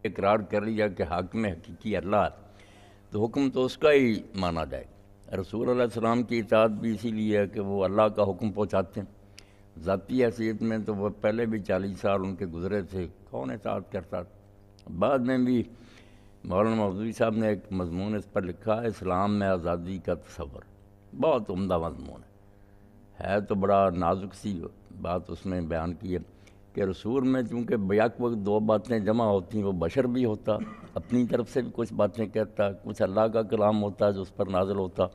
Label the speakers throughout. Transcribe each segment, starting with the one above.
Speaker 1: اقرار کر لیا کہ حاکم حقیقی اللہ ہے تو حکم تو اس کا ہی مانا جائے۔ رسول اللہ علیہ السلام کی اطاعت بھی اسی لیے ہے کہ وہ اللہ کا حکم پہنچاتے ہیں۔ ذاتی حیثیت میں تو وہ پہلے بھی 40 سال ان کے گزرے تھے، کون اطاعت کرتا تھا۔ بعد میں بھی مولانا مودودی صاحب نے ایک مضمون اس پر لکھا ہے، اسلام میں آزادی کا تصور، بہت عمدہ مضمون ہے تو بڑا نازک سی بات اس میں بیان کی ہے کہ رسول میں چونکہ بیک وقت دو باتیں جمع ہوتی ہیں، وہ بشر بھی ہوتا، اپنی طرف سے بھی کچھ باتیں کہتا، کچھ اللہ کا کلام ہوتا ہے جو اس پر نازل ہوتا۔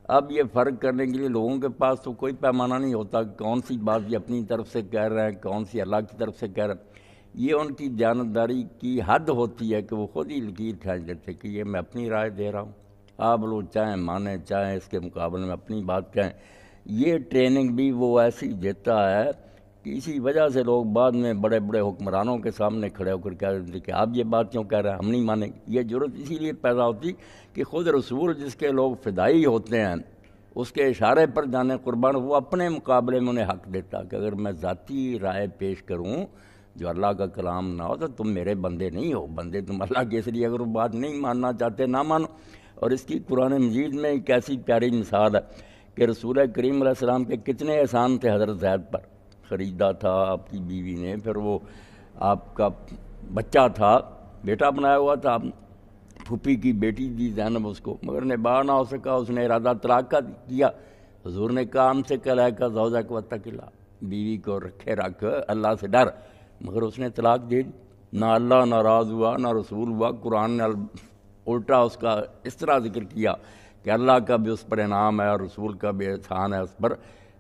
Speaker 1: اب یہ فرق کرنے کے لیے لوگوں کے پاس تو کوئی پیمانہ نہیں ہوتا کہ کون سی بات یہ اپنی طرف سے کہہ رہے ہیں، کون سی اللہ کی طرف سے کہہ رہے ہیں۔ یہ ان کی دیانتداری کی حد ہوتی ہے کہ وہ خود ہی لکیر کھینچ لیتے کہ یہ میں اپنی رائے دے رہا ہوں، آپ لوگ چاہیں مانیں چاہیں اس کے مقابلے میں اپنی بات کہیں۔ یہ ٹریننگ بھی وہ ایسی دیتا ہے کہ اسی وجہ سے لوگ بعد میں بڑے بڑے حکمرانوں کے سامنے کھڑے ہو کر کہہ دیتے کہ آپ یہ بات کیوں کہہ رہے ہیں، ہم نہیں مانیں گے۔ یہ جرأت اسی لیے پیدا ہوتی کہ خود رسول جس کے لوگ فدائی ہوتے ہیں اس کے اشارے پر جانے قربان، وہ اپنے مقابلے میں انہیں حق دیتا کہ اگر میں ذاتی رائے پیش کروں جو اللہ کا کلام نہ ہو تو تم میرے بندے نہیں ہو، بندے تم اللہ کے، اس لیے اگر وہ بات نہیں ماننا چاہتے نہ مانو۔ اور اس کی قرآن مجید میں ایک ایسی پیاری مثال ہے کہ رسول کریم علیہ السلام کے کتنے احسان تھے حضرت زید پر، خریدا تھا آپ کی بیوی نے، پھر وہ آپ کا بچہ تھا، بیٹا بنایا ہوا تھا، آپ پھوپھی کی بیٹی دی زینب اس کو، مگر نباہ نہ ہو سکا، اس نے ارادہ طلاق کا کیا۔ حضور نے کہا ہم سے کل ہے کا زوجہ کو واتق اللہ، بیوی کو رکھے رکھ، اللہ سے ڈر، مگر اس نے طلاق دے دی۔ نہ اللہ ناراض ہوا نہ رسول ہوا، قرآن نے الٹا اس کا اس طرح ذکر کیا کہ اللہ کا بھی اس پر انعام ہے اور رسول کا بھی احسان ہے اس پر،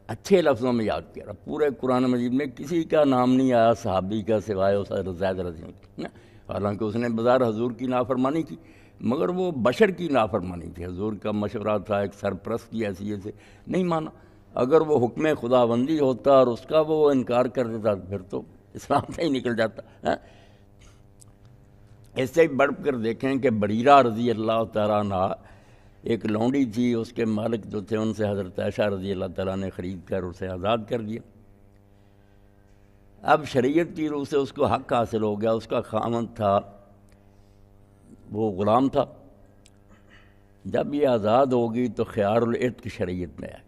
Speaker 1: اچھے لفظوں میں یاد کیا۔ پورے قرآن مجید میں کسی کا نام نہیں آیا صحابی کا سوائے اس حضرت زید رضی اللہ عنہ، حالانکہ اس نے بظاہر حضور کی نافرمانی کی مگر وہ بشر کی نافرمانی تھی۔ حضور کا مشورہ تھا ایک سرپرست کی حیثیت سے، نہیں مانا۔ اگر وہ حکم خداوندی ہوتا اور اس کا وہ انکار کر دیتا پھر تو اسلام سے ہی نکل جاتا۔ اس سے بڑھ کر دیکھیں کہ بریرہ رضی اللہ تعالیٰ عنہ ایک لونڈی تھی، اس کے مالک جو تھے ان سے حضرت عائشہ رضی اللہ تعالیٰ نے خرید کر اسے آزاد کر دیا۔ اب شریعت کی روح سے اس کو حق حاصل ہو گیا، اس کا خاوند تھا وہ غلام تھا۔ جب یہ آزاد ہوگی تو خیار العتق شریعت میں ہے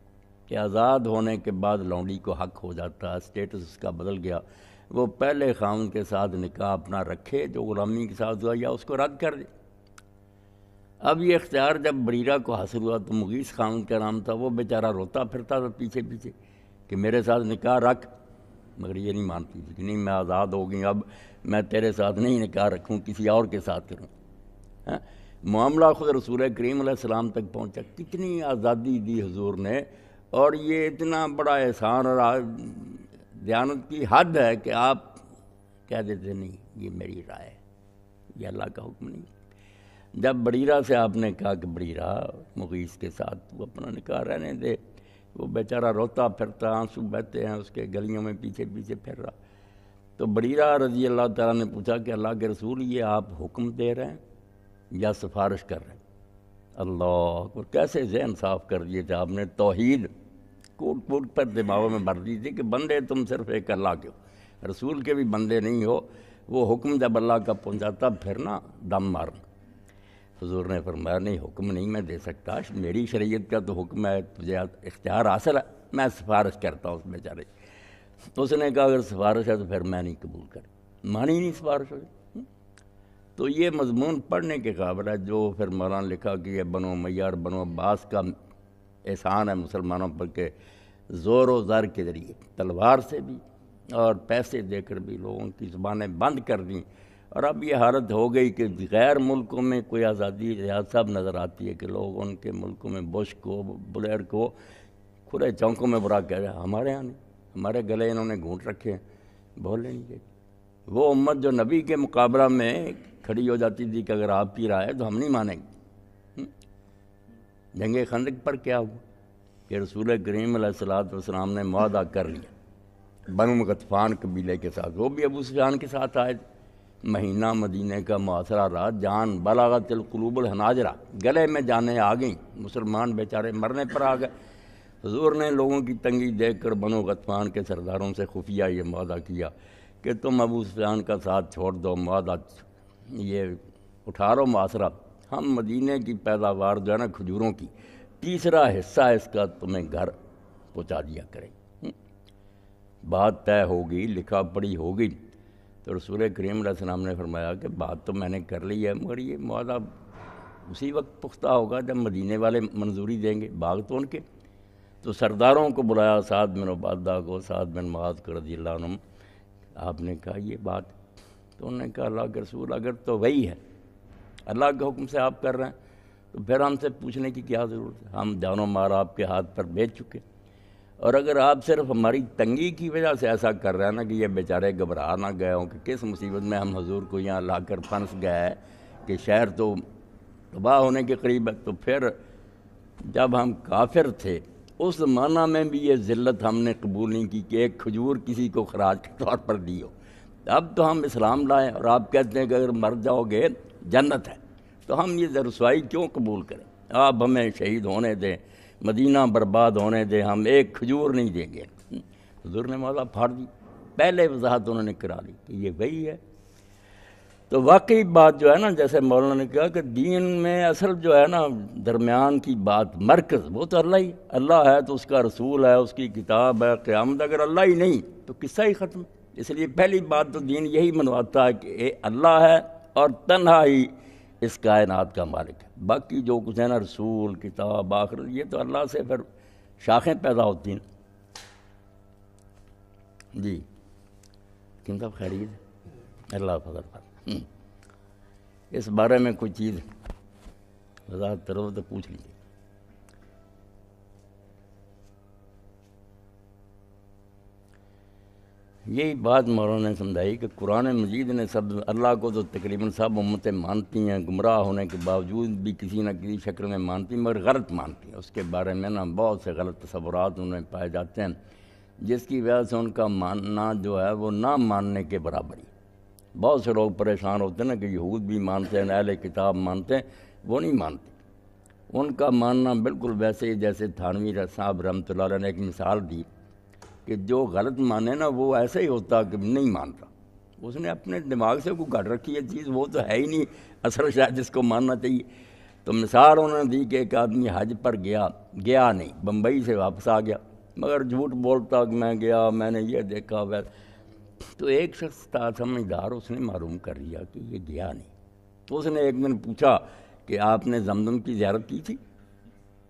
Speaker 1: کہ آزاد ہونے کے بعد لونڈی کو حق ہو جاتا ہے، اسٹیٹس اس کا بدل گیا، وہ پہلے خاوند کے ساتھ نکاح اپنا رکھے جو غلامی کے ساتھ ہوا یا اس کو رد کر دے۔ اب یہ اختیار جب بریرہ کو حاصل ہوا تو مغیث خاوند کا نام تھا، وہ بیچارہ روتا پھرتا تھا پیچھے پیچھے کہ میرے ساتھ نکاح رکھ، مگر یہ نہیں مانتی تھی کہ نہیں میں آزاد ہو گئی، اب میں تیرے ساتھ نہیں نکاح رکھوں، کسی اور کے ساتھ کروں۔ معاملہ خود رسول کریم علیہ السلام تک پہنچا، کتنی آزادی دی حضور نے، اور یہ اتنا بڑا احسان اور دیانت کی حد ہے کہ آپ کہہ دیتے نہیں یہ میری رائے ہے، یہ اللہ کا حکم نہیں۔ جب بریرہ سے آپ نے کہا کہ بریرہ مغیث کے ساتھ وہ اپنا نکاح رہنے دے، وہ بیچارہ روتا پھرتا، آنسو بہتے ہیں اس کے گلیوں میں پیچھے پیچھے پھر رہا، تو بریرہ رضی اللہ تعالیٰ نے پوچھا کہ اللہ کے رسول یہ آپ حکم دے رہے ہیں یا سفارش کر رہے ہیں؟ اللہ کو کیسے ذہن صاف کر دیے تھے آپ نے، توحید کوٹ کوٹ پر دماغوں میں بھر دی تھی کہ بندے تم صرف ایک اللہ کے ہو، رسول کے بھی بندے نہیں ہو۔ وہ حکم جب اللہ کا پہنچاتا پھر نا دم مارنا۔ حضور نے فرمایا نہیں حکم نہیں میں دے سکتا، میری شریعت کا تو حکم ہے، تجھے اختیار حاصل ہے، میں سفارش کرتا ہوں اس بیچارے۔ تو اس نے کہا اگر سفارش ہے تو پھر میں نہیں قبول کر، مانی نہیں سفارش ہوئی۔ تو یہ مضمون پڑھنے کے قابل ہے جو پھر مولانا لکھا کہ یہ بنو امیہ اور بنو عباس کا احسان ہے مسلمانوں پر کہ زور و زر کے ذریعے تلوار سے بھی اور پیسے دے کر بھی لوگوں کی زبانیں بند کر دیں، اور اب یہ حالت ہو گئی کہ غیر ملکوں میں کوئی آزادی ریاض صاحب نظر آتی ہے کہ لوگ ان کے ملکوں میں بش کو بلیر کو کھلے چوکوں میں برا کہہ رہے ہیں، ہمارے یہاں نہیں، ہمارے گلے انہوں نے گھونٹ رکھے ہیں، بولنے نہیں دیتے۔ وہ امت جو نبی کے مقابلہ میں کھڑی ہو جاتی تھی کہ اگر آپ کی رائے تو ہم نہیں مانیں گے۔ جنگ خندق پر کیا ہوا کہ رسول کریم علیہ السلام نے معاہدہ کر لیا بنو غطفان قبیلے کے ساتھ، وہ بھی ابو سفیان کے ساتھ آئے تھے۔ مہینہ مدینے کا محاصرہ رہا، جان بلغت القلوب الحناجرہ، گلے میں جانیں آ گئیں، مسلمان بیچارے مرنے پر آ گئے۔ حضور نے لوگوں کی تنگی دیکھ کر بنو غطفان کے سرداروں سے خفیہ یہ معاہدہ کیا کہ تم ابو سفیان کا ساتھ چھوڑ دو، معاہدہ یہ اٹھا رہا معاشرہ، ہم مدینے کی پیداوار جو ہے نا کھجوروں کی 3 حصہ اس کا تمہیں گھر پہنچا دیا کریں۔ بات طے ہوگی، لکھا پڑھی ہوگی، تو رسول کریم علیہ السلام نے فرمایا کہ بات تو میں نے کر لی ہے، مگر یہ معاہدہ اسی وقت پختہ ہوگا جب مدینے والے منظوری دیں گے، باغ تو ان کے۔ تو سرداروں کو بلایا، سعد بن عبادہ کو، سعد بن معاذ کو رضی اللہ عنہ، آپ نے کہا یہ بات، تو انہوں نے کہا اللہ کے رسول اگر تو وہی ہے، اللہ کے حکم سے آپ کر رہے ہیں، تو پھر ہم سے پوچھنے کی کیا ضرورت ہے؟ ہم جان و مال آپ کے ہاتھ پر بیچ چکے، اور اگر آپ صرف ہماری تنگی کی وجہ سے ایسا کر رہے ہیں نا کہ یہ بیچارے گھبرا نہ گئے ہوں کہ کس مصیبت میں ہم حضور کو یہاں لا کر پھنس گئے کہ شہر تو تباہ ہونے کے قریب ہے، تو پھر جب ہم کافر تھے اس زمانہ میں بھی یہ ذلت ہم نے قبول نہیں کی کہ ایک کھجور کسی کو خراج کے طور پر دی ہو۔ اب تو ہم اسلام لائیں اور آپ کہتے ہیں کہ اگر مر جاؤ گے جنت ہے، تو ہم یہ رسوائی کیوں قبول کریں؟ آپ ہمیں شہید ہونے دیں، مدینہ برباد ہونے دیں، ہم ایک کھجور نہیں دیں گے۔ حضور نے معاہدہ پھاڑ دی، پہلے وضاحت انہوں نے کرا لی کہ یہ وہی ہے۔ تو واقعی بات جو ہے نا، جیسے مولانا نے کہا کہ دین میں اصل جو ہے نا درمیان کی بات، مرکز وہ تو اللہ ہی، اللہ ہے تو اس کا رسول ہے، اس کی کتاب ہے، قیامت اگر اللہ ہی نہیں تو قصہ ہی ختم۔ اس لیے پہلی بات تو دین یہی منواتا ہے کہ اللہ ہے اور تنہا ہی اس کائنات کا مالک ہے، باقی جو کچھ ہے نا رسول، کتاب، آخرت، یہ تو اللہ سے پھر شاخیں پیدا ہوتی ہیں۔ جی کن صاحب خیریت؟ اللہ فضل پر اس بارے میں کوئی چیز وضاحت کرو تو پوچھ لیجیے۔ یہی بات مولانا نے سمجھائی کہ قرآن مجید نے سب اللہ کو تو تقریباً سب امتیں مانتی ہیں، گمراہ ہونے کے باوجود بھی کسی نہ کسی شکل میں مانتی ہیں، مگر غلط مانتی ہیں۔ اس کے بارے میں نا بہت سے غلط تصورات انہیں پائے جاتے ہیں، جس کی وجہ سے ان کا ماننا جو ہے وہ نہ ماننے کے برابر ہی۔ بہت سے لوگ پریشان ہوتے ہیں نا کہ یہود بھی مانتے ہیں، اہل کتاب مانتے ہیں، وہ نہیں مانتے۔ ان کا ماننا بالکل ویسے ہی جیسے تھانوی صاحب رحمۃ اللہ علیہ نے ایک مثال دی کہ جو غلط مانے نا وہ ایسے ہی ہوتا کہ نہیں مانتا، اس نے اپنے دماغ سے کوئی گھڑ رکھی ہے چیز، وہ تو ہے ہی نہیں اصل شاید جس کو ماننا چاہیے۔ تو مثال انہوں نے دی کہ ایک آدمی حج پر گیا نہیں، بمبئی سے واپس آ گیا، مگر جھوٹ بولتا کہ میں گیا، میں نے یہ دیکھا وہ۔ تو ایک شخص تھا سمجھدار، اس نے معلوم کر لیا کہ یہ گیا نہیں۔ تو اس نے ایک دن پوچھا کہ آپ نے زمزم کی زیارت کی تھی؟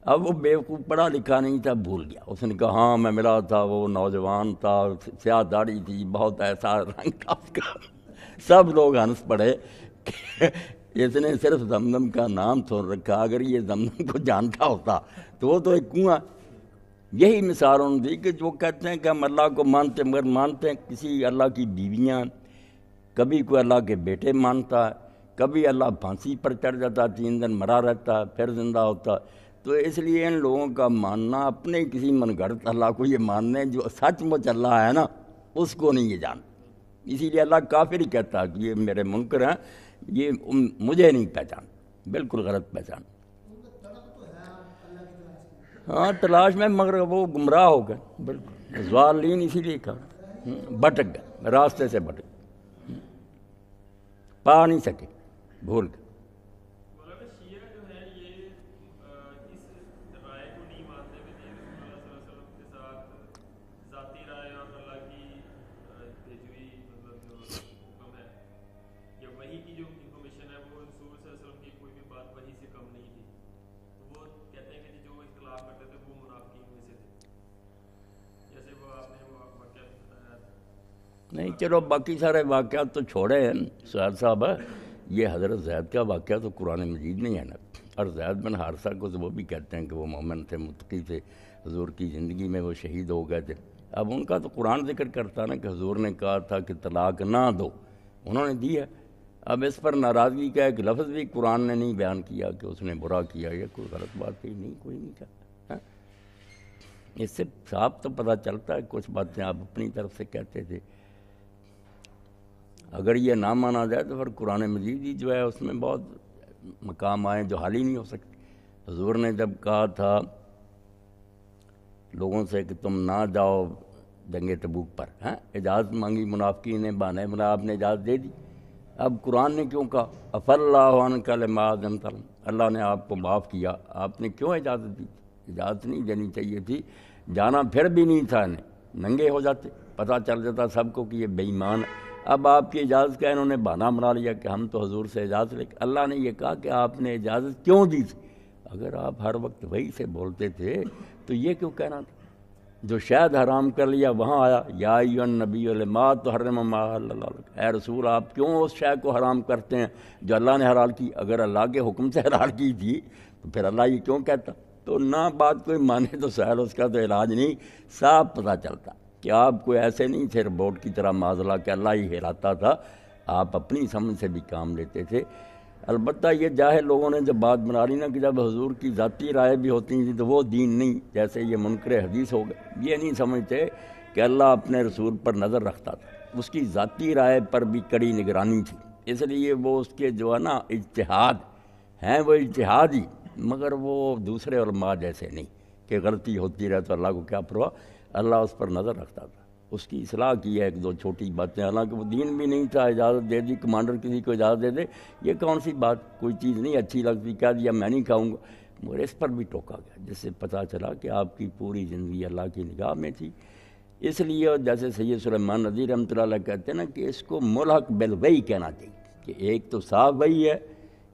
Speaker 1: اب وہ بیوقوف پڑھا لکھا نہیں تھا، بھول گیا۔ اس نے کہا ہاں میں ملا تھا، وہ نوجوان تھا، سیاہ داڑھی تھی، بہت ایسا رنگ تھا اس کا۔ سب لوگ ہنس پڑے کہ اس نے صرف زمزم کا نام سن رکھا، اگر یہ زمزم کو جانتا ہوتا تو وہ تو ایک کنواں۔ یہی مثال انہوں نے دی کہ جو کہتے ہیں کہ ہم اللہ کو مانتے ہیں، مگر مانتے ہیں کسی اللہ کی بیویاں، کبھی کوئی اللہ کے بیٹے مانتا ہے، کبھی اللہ پھانسی پر چڑھ جاتا، 3 دن مرا رہتا ہے، پھر زندہ ہوتا۔ تو اس لیے ان لوگوں کا ماننا اپنے کسی من گھڑت اللہ کو یہ ماننے، جو سچ مچ اللہ ہے نا اس کو نہیں یہ جانتے۔ اسی لیے اللہ کافر ہی کہتا ہے کہ یہ میرے منکر ہیں، یہ مجھے نہیں پہچان، بالکل غلط پہچان۔ ہاں تلاش میں، مگر وہ گمراہ ہو گئے، بالکل ضالین، اسی لیے کہا بھٹک گئے، راستے سے بھٹک گئے، پا نہیں سکے، بھول گئے۔ نہیں چلو باقی سارے واقعات تو چھوڑے ہیں سہیل صاحب، یہ حضرت زید کا واقعہ تو قرآن مجید نہیں ہے نا، اور زید بن حارثہ کو تو وہ بھی کہتے ہیں کہ وہ مومن تھے، متقی تھے، حضور کی زندگی میں وہ شہید ہو گئے تھے۔ اب ان کا تو قرآن ذکر کرتا نا کہ حضور نے کہا تھا کہ طلاق نہ دو، انہوں نے دی ہے۔ اب اس پر ناراضگی کا ایک لفظ بھی قرآن نے نہیں بیان کیا کہ اس نے برا کیا یا کوئی غلط بات کہی، نہیں، کوئی نہیں کہا۔ اس سے صاف تو پتہ چلتا ہے کچھ باتیں آپ اپنی طرف سے کہتے تھے، اگر یہ نہ مانا جائے تو پھر قرآن مجید ہی جو ہے اس میں بہت مقام آئے جو حال ہی نہیں ہو سکتے۔ حضور نے جب کہا تھا لوگوں سے کہ تم نہ جاؤ جنگ تبوک پر، اجازت مانگی منافقین نے، بہانے بنا، آپ نے اجازت دے دی، اب قرآن نے کیوں کہا اف اللہ عنک لما اذنت لهم، اللہ نے آپ کو معاف کیا، آپ نے کیوں اجازت دی؟ اجازت نہیں دینی چاہیے تھی، جانا پھر بھی نہیں تھا، انہیں ننگے ہو جاتے، پتہ چل جاتا سب کو کہ یہ بے ایمان ہے۔ اب آپ کی اجازت کا انہوں نے بہانہ بنا لیا کہ ہم تو حضور سے اجازت لے کے، اللہ نے یہ کہا کہ آپ نے اجازت کیوں دی تھی؟ اگر آپ ہر وقت وہی سے بولتے تھے تو یہ کیوں کہنا تھا؟ جو شاید حرام کر لیا وہاں آیا یا ایھا النبی لما تحرم ما احل اللہ لک، اے رسول آپ کیوں اس شے کو حرام کرتے ہیں جو اللہ نے حلال کی؟ اگر اللہ کے حکم سے حلال کی تھی تو پھر اللہ یہ کیوں کہتا؟ تو نہ بات کوئی مانے تو سہل، اس کا تو علاج نہیں، صاف پتہ چلتا کہ آپ کوئی ایسے نہیں تھے روبوٹ کی طرح معاذ کہ اللہ ہی ہلاتا تھا، آپ اپنی سمجھ سے بھی کام لیتے تھے۔ البتہ یہ جاہل لوگوں نے جب بات بنا لی نا کہ جب حضور کی ذاتی رائے بھی ہوتی تھیں تو وہ دین نہیں، جیسے یہ منکر حدیث ہو گئے، یہ نہیں سمجھتے کہ اللہ اپنے رسول پر نظر رکھتا تھا، اس کی ذاتی رائے پر بھی کڑی نگرانی تھی، اس لیے وہ اس کے جو ہے نا اجتہاد ہیں وہ اجتہاد ہی، مگر وہ دوسرے علماء جیسے نہیں کہ غلطی ہوتی رہے تو اللہ کو کیا پرواہ، اللہ اس پر نظر رکھتا تھا، اس کی اصلاح کی ہے ایک دو چھوٹی باتیں، حالانکہ وہ دین بھی نہیں تھا، اجازت دے دی، کمانڈر کسی کو اجازت دے دے، یہ کون سی بات، کوئی چیز نہیں اچھی لگتی کہہ دیا میں نہیں کھاؤں گا، مگر اس پر بھی ٹوکا گیا جس سے پتہ چلا کہ آپ کی پوری زندگی اللہ کی نگاہ میں تھی۔ اس لیے جیسے سید سلیمان ندوی رحمۃ اللہ علیہ کہتے ہیں نا کہ اس کو ملحق بالوحی کہنا چاہیے، کہ ایک تو صاف وحی ہے،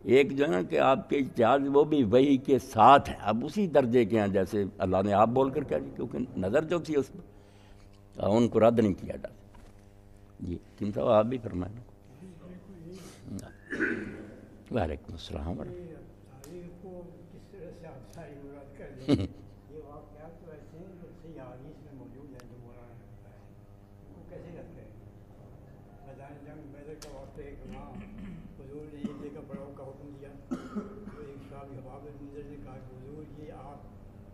Speaker 1: ایک جو ہے نا کہ آپ کے اجتہاد وہ بھی وحی کے ساتھ ہیں، اب اسی درجے کے ہیں جیسے اللہ نے آپ بول کر کہہ دی، کیونکہ نظر جو تھی اس پر ان کو رد نہیں کیا جاتا۔ جی کن صاحب آپ بھی فرمائیں۔ وعلیکم السلام
Speaker 2: تاریخ کو کس طرح سے آپ ساری مراد کر دیں، یہ واقعات تو ایسے ہیں جو صحیح حدیث میں موجود ہیں جو مولانا نے بتایا ہے، ان کو کیسے رد کریں؟ میدان جنگ بدر کا واقعہ ہے کہ وہاں حضور نے یہ جگہ بڑاؤ کا حکم دیا، تو ایک صحابی حباب بن منذر نے کہا کہ حضور یہ آپ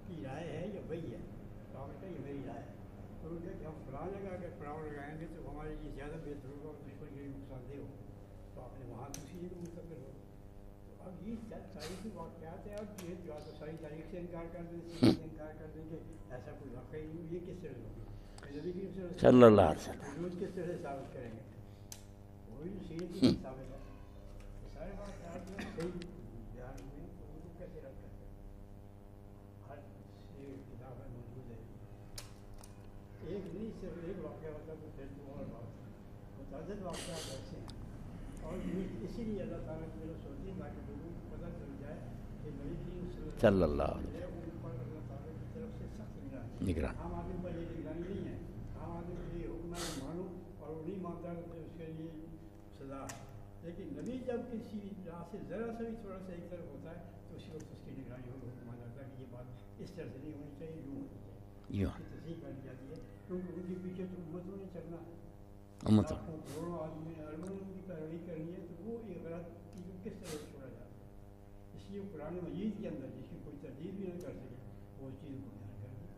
Speaker 2: کی رائے ہے یا وہی ہے؟ تو آپ نے کہا یہ میری رائے ہے، تو انہوں نے کہا کہ ہم فلاں جگہ اگر پڑاؤ لگائیں گے تو ہمارے لیے زیادہ بہتر ہوگا اور دشمن کے لیے نقصان دہ ہوگا، تو آپ نے وہاں دوسری جگہ مستقل ہو۔ اب یہ تاریخی واقعات ہیں، اب یہ جو ساری تاریخ سے انکار کر دیں، سے انکار کر دیں کہ ایسا کوئی واقعہ نہیں ہو، یہ کس طرح ہوگا؟ نبی کریم
Speaker 1: صلی اللہ علیہ وسلم
Speaker 2: وجود کس طرح سے ثابت کریں گے؟ وہی جو سیرت ہی ثابت ہے، سارے واقعات جو صحیح بیان ہوئے تو ان کو کیسے رد کرتے ہیں؟ ہر کتاب میں موجود ہے، ایک نہیں صرف ایک واقعہ ہوتا تو پھر تو اور بات، متعدد واقعات ایسے ہیں، اور اسی لیے اللہ تعالیٰ کی طرف ہوتی ہے تاکہ لوگوں کو پتہ چل جائے کہ نبی کریم
Speaker 1: صلی اللہ علیہ
Speaker 2: وسلم ان پر اللہ تعالیٰ کی طرف سے سخت
Speaker 1: وسلم
Speaker 2: نگرانی، عام آدمی پر یہ نگرانی نہیں ہے، عام آدمی کے لیے حکم ہے مانو اور وہ نہیں مانتا تو اس کے لیے سزا ہے، لیکن نبی جب کسی راہ سے ذرا سا بھی تھوڑا سا ایک طرف ہوتا ہے تو اسی وقت اس کی نگرانی ہو حکم آ جاتا ہے کہ یہ بات اس طرح سے نہیں ہونی چاہیے، یوں ہونی چاہیے،
Speaker 1: یوں
Speaker 2: اس کی تصحیح کر دی جاتی ہے، کیونکہ ان کے پیچھے تو امتوں نے چلنا ہے،
Speaker 1: امتوں
Speaker 2: لاکھوں کروڑوں آدمی نے اربوں نے ان کی پیروی کرنی ہے، تو وہ ایک غلط چیز کو کس طرح چھوڑا جاتا ہے، اس لیے قرآن مجید کے اندر جس کی کوئی تردید بھی نہ کر سکے وہ اس چیز کو بیان کر دیا،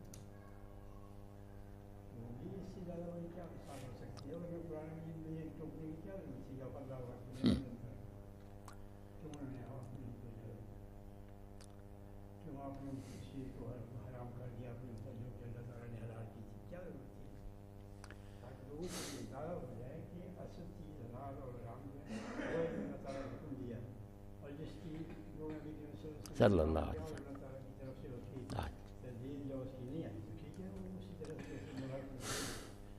Speaker 2: تو یہ اس سے زیادہ بڑی کیا مثال ہو سکتی ہے؟ اور اگر قرآن مجید میں یہ ٹوکنے کی کیا ضرورت تھی؟ یا اللہ کیوں انہوں نے کیوں آپ نے اس چیز کو حرام کر دیا اپنے اوپر جو کہ اللہ تعالیٰ نے حلال کی تھی، کیا ضرورت تھی؟ تاکہ لوگوں کو یہ اندازہ ہو جائے کہ اصل چیز حلال اور حرام ہے وہ اللہ تعالیٰ نے حکم دیا، اور جس کی جو نبی
Speaker 1: صلی اللہ علیہ وسلم
Speaker 2: اللہ تعالیٰ کی طرف سے اس کی تردید یا اس کی نہیں آئی تو ٹھیک ہے، وہ اسی طرح سے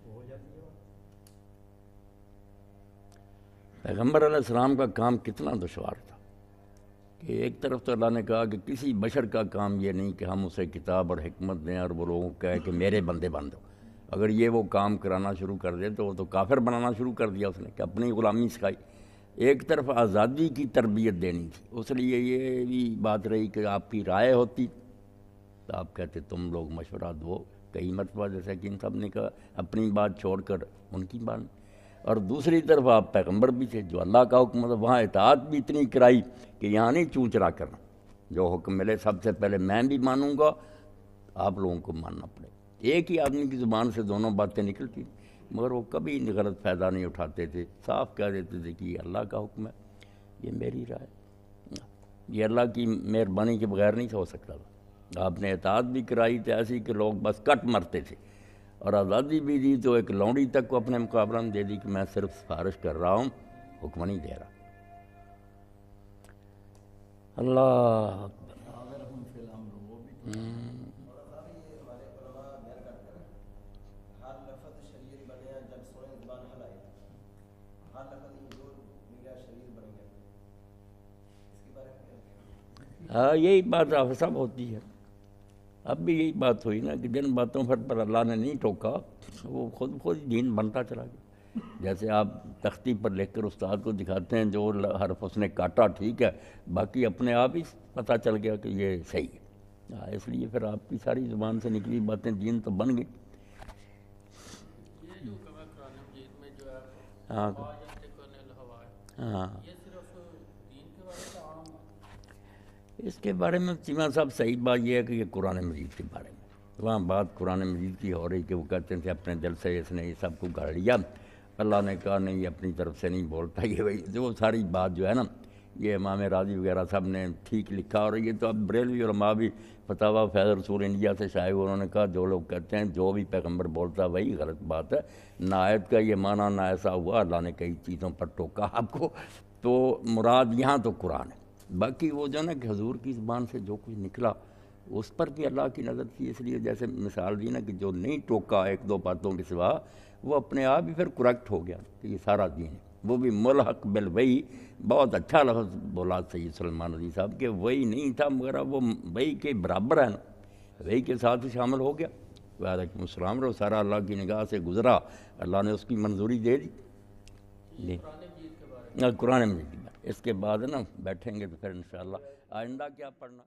Speaker 2: وہ ہو جاتی ہے۔
Speaker 1: پیغمبر علیہ السلام کا کام کتنا دشوار تھا کہ ایک طرف تو اللہ نے کہا کہ کسی بشر کا کام یہ نہیں کہ ہم اسے کتاب اور حکمت دیں اور وہ لوگوں کو کہے کہ میرے بندے بن دو، اگر یہ وہ کام کرانا شروع کر دے تو وہ تو کافر بنانا شروع کر دیا اس نے کہ اپنی غلامی سکھائی، ایک طرف آزادی کی تربیت دینی تھی، اس لیے یہ بھی بات رہی کہ آپ کی رائے ہوتی تو آپ کہتے تم لوگ مشورہ دو، کئی مرتبہ جیسا کہ ان سب نے کہا اپنی بات چھوڑ کر ان کی بات، اور دوسری طرف آپ پیغمبر بھی تھے جو اللہ کا حکم تھا، وہاں اطاعت بھی اتنی کرائی کہ یہاں نہیں چوں چرا کرنا، جو حکم ملے سب سے پہلے میں بھی مانوں گا، آپ لوگوں کو ماننا پڑے، ایک ہی آدمی کی زبان سے دونوں باتیں نکلتی مگر وہ کبھی غلط فائدہ نہیں اٹھاتے تھے، صاف کہہ دیتے تھے کہ یہ اللہ کا حکم ہے، یہ میری رائے، یہ اللہ کی مہربانی کے بغیر نہیں ہو سکتا تھا، آپ نے اطاعت بھی کرائی تھی ایسی کہ لوگ بس کٹ مرتے تھے، اور آزادی بھی دی تو ایک لونڈی تک کو اپنے مقابلہ میں دے دی کہ میں صرف سفارش کر رہا ہوں، حکم نہیں دے رہا۔ اللہ ہاں یہی بات سب ہوتی ہے، اب بھی یہی بات ہوئی نا کہ جن باتوں پر اللہ نے نہیں ٹوکا وہ خود دین بنتا چلا گیا۔ جیسے آپ تختی پر لکھ کر استاد کو دکھاتے ہیں جو حرف اس نے کاٹا ٹھیک ہے، باقی اپنے آپ ہی پتہ چل گیا کہ یہ صحیح ہے، اس لیے پھر آپ کی ساری زبان سے نکلی باتیں دین تو بن گئی۔
Speaker 3: یہ جو قرآن مجید میں جو ہے
Speaker 1: ہاں ہاں اس کے بارے میں چیمہ صاحب صحیح بات یہ ہے کہ یہ قرآن مجید کے بارے میں وہاں بات قرآن مجید کی ہو رہی کہ وہ کہتے ہیں کہ اپنے دل سے اس نے یہ سب کو گھڑ لیا، اللہ نے کہا نہیں یہ اپنی طرف سے نہیں بولتا، یہ وہی جو ساری بات جو ہے نا یہ امام راضی وغیرہ سب نے ٹھیک لکھا، اور یہ تو اب بریلوی علماء بھی فتاویٰ فیض رسول انڈیا سے شائع ہوئے، انہوں نے کہا جو لوگ کہتے ہیں جو بھی پیغمبر بولتا ہے وہی غلط بات ہے، نہ آیت کا یہ معنی نہ ایسا ہوا، اللہ نے کئی چیزوں پر ٹوکا آپ کو، تو مراد یہاں تو قرآن ہے، باقی وہ جو نا کہ حضور کی زبان سے جو کچھ نکلا اس پر بھی اللہ کی نظر تھی، اس لیے جیسے مثال دی نا کہ جو نہیں ٹوکا ایک دو باتوں کے سوا وہ اپنے آپ ہی پھر کریکٹ ہو گیا کہ یہ سارا دین ہے، وہ بھی ملحق بالوحی، بہت اچھا لفظ بولا سید سلمان رضی صاحب کہ وہی نہیں تھا مگر وہ وہی کے برابر ہے نا، وہی کے ساتھ ہی شامل ہو گیا، وعلیکم السلام، رو سارا اللہ کی نگاہ سے گزرا، اللہ نے اس کی منظوری دے دی۔ جی قرآن مجید کی بات، اس کے بعد نا بیٹھیں گے تو پھر انشاءاللہ آئندہ کیا پڑھنا۔